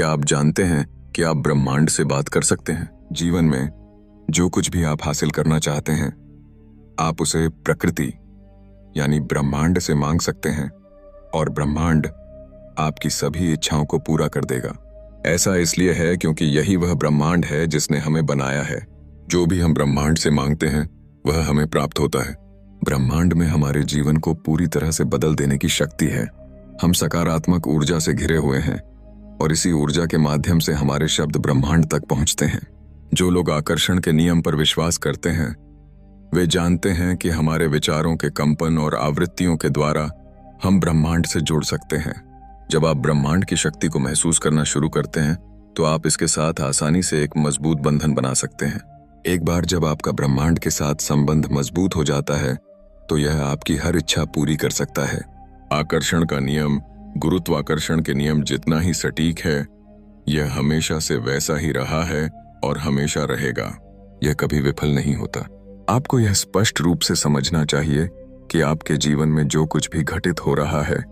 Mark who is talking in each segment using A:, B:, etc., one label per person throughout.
A: क्या आप जानते हैं कि आप ब्रह्मांड से बात कर सकते हैं? जीवन में जो कुछ भी आप हासिल करना चाहते हैं, आप उसे प्रकृति यानी ब्रह्मांड से मांग सकते हैं और ब्रह्मांड आपकी सभी इच्छाओं को पूरा कर देगा। ऐसा इसलिए है क्योंकि यही वह ब्रह्मांड है जिसने हमें बनाया है। जो भी हम ब्रह्मांड से मांगते हैं वह हमें प्राप्त होता है। ब्रह्मांड में हमारे जीवन को पूरी तरह से बदल देने की शक्ति है। हम सकारात्मक ऊर्जा से घिरे हुए हैं और इसी ऊर्जा के माध्यम से हमारे शब्द ब्रह्मांड तक पहुंचते हैं। जो लोग आकर्षण के नियम पर विश्वास करते हैं वे जानते हैं कि हमारे विचारों के कंपन और आवृत्तियों के द्वारा हम ब्रह्मांड से जुड़ सकते हैं। जब आप ब्रह्मांड की शक्ति को महसूस करना शुरू करते हैं तो आप इसके साथ आसानी से एक मजबूत बंधन बना सकते हैं। एक बार जब आपका ब्रह्मांड के साथ संबंध मजबूत हो जाता है तो यह आपकी हर इच्छा पूरी कर सकता है। आकर्षण का नियम, गुरुत्वाकर्षण के नियम जितना ही सटीक है, यह हमेशा से वैसा ही रहा है और हमेशा रहेगा। यह कभी विफल नहीं होता। आपको यह स्पष्ट रूप से समझना चाहिए कि आपके जीवन में जो कुछ भी घटित हो रहा है,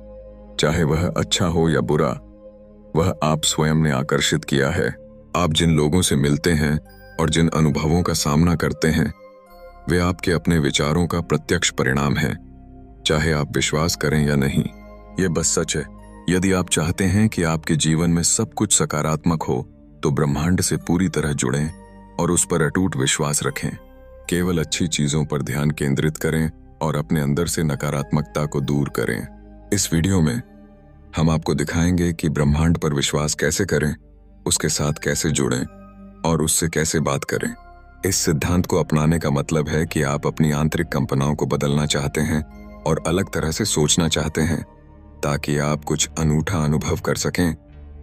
A: चाहे वह अच्छा हो या बुरा, वह आप स्वयं ने आकर्षित किया है। आप जिन लोगों से मिलते हैं और जिन अनुभवों का सामना करते हैं वे आपके अपने विचारों का प्रत्यक्ष परिणाम है, चाहे आप विश्वास करें या नहीं। यह बस सच है। यदि आप चाहते हैं कि आपके जीवन में सब कुछ सकारात्मक हो तो ब्रह्मांड से पूरी तरह जुड़ें और उस पर अटूट विश्वास रखें। केवल अच्छी चीजों पर ध्यान केंद्रित करें और अपने अंदर से नकारात्मकता को दूर करें। इस वीडियो में हम आपको दिखाएंगे कि ब्रह्मांड पर विश्वास कैसे करें, उसके साथ कैसे जुड़ें और उससे कैसे बात करें। इस सिद्धांत को अपनाने का मतलब है कि आप अपनी आंतरिक कंपनाओं को बदलना चाहते हैं और अलग तरह से सोचना चाहते हैं ताकि आप कुछ अनूठा अनुभव कर सकें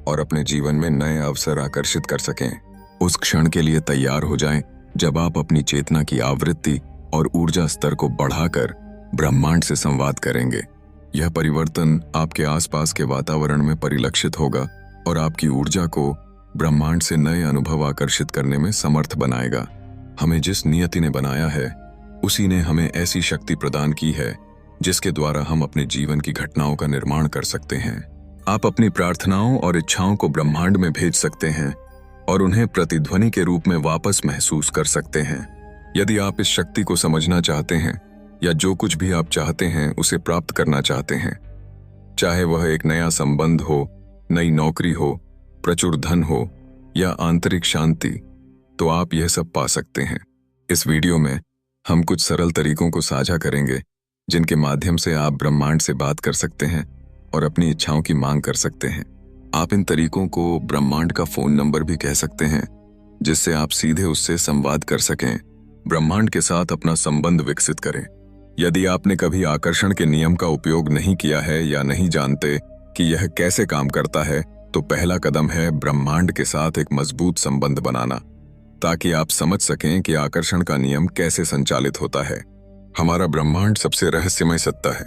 A: और अपने जीवन में नए अवसर आकर्षित कर सकें। उस क्षण के लिए तैयार हो जाएं जब आप अपनी चेतना की आवृत्ति और ऊर्जा स्तर को बढ़ाकर ब्रह्मांड से संवाद करेंगे। यह परिवर्तन आपके आसपास के वातावरण में परिलक्षित होगा और आपकी ऊर्जा को ब्रह्मांड से नए अनुभव आकर्षित करने में समर्थ बनाएगा। हमें जिस नियति ने बनाया है उसी ने हमें ऐसी शक्ति प्रदान की है जिसके द्वारा हम अपने जीवन की घटनाओं का निर्माण कर सकते हैं। आप अपनी प्रार्थनाओं और इच्छाओं को ब्रह्मांड में भेज सकते हैं और उन्हें प्रतिध्वनि के रूप में वापस महसूस कर सकते हैं। यदि आप इस शक्ति को समझना चाहते हैं या जो कुछ भी आप चाहते हैं उसे प्राप्त करना चाहते हैं, चाहे वह एक नया संबंध हो, नई नौकरी हो, प्रचुर धन हो या आंतरिक शांति, तो आप यह सब पा सकते हैं। इस वीडियो में हम कुछ सरल तरीकों को साझा करेंगे जिनके माध्यम से आप ब्रह्मांड से बात कर सकते हैं और अपनी इच्छाओं की मांग कर सकते हैं। आप इन तरीकों को ब्रह्मांड का फोन नंबर भी कह सकते हैं जिससे आप सीधे उससे संवाद कर सकें। ब्रह्मांड के साथ अपना संबंध विकसित करें। यदि आपने कभी आकर्षण के नियम का उपयोग नहीं किया है या नहीं जानते कि यह कैसे काम करता है, तो पहला कदम है ब्रह्मांड के साथ एक मजबूत संबंध बनाना, ताकि आप समझ सकें कि आकर्षण का नियम कैसे संचालित होता है। हमारा ब्रह्मांड सबसे रहस्यमय सत्ता है।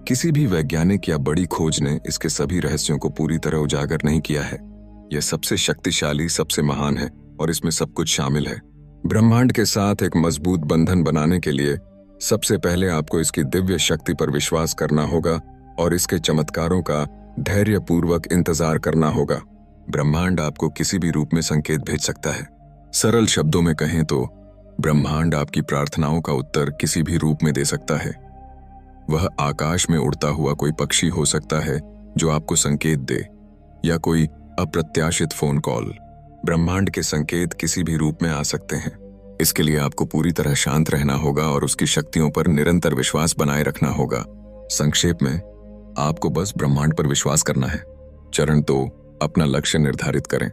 A: किसी भी वैज्ञानिक या बड़ी खोज ने इसके सभी रहस्यों को पूरी तरह उजागर नहीं किया है। यह सबसे शक्तिशाली, सबसे महान है और इसमें सब कुछ शामिल है। ब्रह्मांड के साथ एक मजबूत बंधन बनाने के लिए सबसे पहले आपको इसकी दिव्य शक्ति पर विश्वास करना होगा और इसके चमत्कारों का धैर्यपूर्वक इंतजार करना होगा। ब्रह्मांड आपको किसी भी रूप में संकेत भेज सकता है। सरल शब्दों में कहें तो ब्रह्मांड आपकी प्रार्थनाओं का उत्तर किसी भी रूप में दे सकता है। वह आकाश में उड़ता हुआ कोई पक्षी हो सकता है जो आपको संकेत दे, या कोई अप्रत्याशित फोन कॉल। ब्रह्मांड के संकेत किसी भी रूप में आ सकते हैं। इसके लिए आपको पूरी तरह शांत रहना होगा और उसकी शक्तियों पर निरंतर विश्वास बनाए रखना होगा। संक्षेप में, आपको बस ब्रह्मांड पर विश्वास करना है। चरण 2, अपना लक्ष्य निर्धारित करें।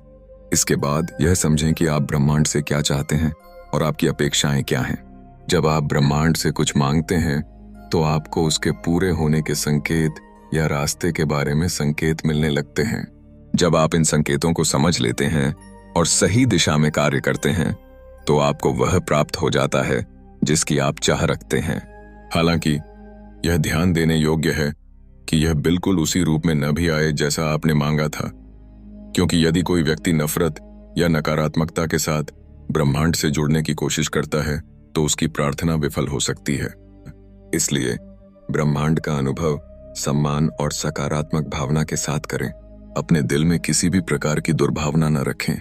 A: इसके बाद यह समझें कि आप ब्रह्मांड से क्या चाहते हैं और आपकी अपेक्षाएं क्या हैं। जब आप ब्रह्मांड से कुछ मांगते हैं तो आपको उसके पूरे होने के संकेत या रास्ते के बारे में संकेत मिलने लगते हैं। जब आप इन संकेतों को समझ लेते हैं और सही दिशा में कार्य करते हैं तो आपको वह प्राप्त हो जाता है जिसकी आप चाह रखते हैं। हालांकि यह ध्यान देने योग्य है कि यह बिल्कुल उसी रूप में न भी आए जैसा आपने मांगा था, क्योंकि यदि कोई व्यक्ति नफरत या नकारात्मकता के साथ ब्रह्मांड से जुड़ने की कोशिश करता है तो उसकी प्रार्थना विफल हो सकती है। इसलिए ब्रह्मांड का अनुभव सम्मान और सकारात्मक भावना के साथ करें। अपने दिल में किसी भी प्रकार की दुर्भावना न रखें।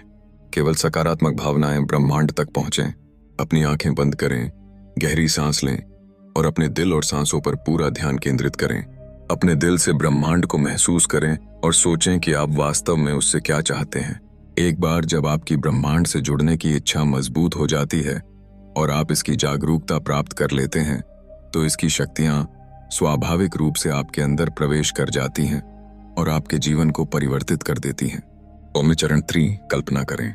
A: केवल सकारात्मक भावनाएं ब्रह्मांड तक पहुंचें। अपनी आंखें बंद करें, गहरी सांस लें और अपने दिल और सांसों पर पूरा ध्यान केंद्रित करें। अपने दिल से ब्रह्मांड को महसूस करें और सोचें कि आप वास्तव में उससे क्या चाहते हैं। एक बार जब आपकी ब्रह्मांड से जुड़ने की इच्छा मजबूत हो जाती है और आप इसकी जागरूकता प्राप्त कर लेते हैं, तो इसकी शक्तियां स्वाभाविक रूप से आपके अंदर प्रवेश कर जाती हैं और आपके जीवन को परिवर्तित कर देती हैं। ओम चरण 3 कल्पना करें।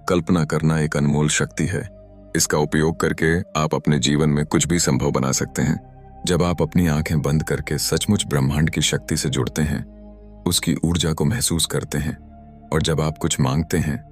A: कल्पना करना एक अनमोल शक्ति है। इसका उपयोग करके आप अपने जीवन में कुछ भी संभव बना सकते हैं। जब आप अपनी आंखें बंद करके सचमुच ब्रह्मांड की शक्ति से जुड़ते हैं, उसकी ऊर्जा को महसूस करते हैं और जब आप कुछ मांगते हैं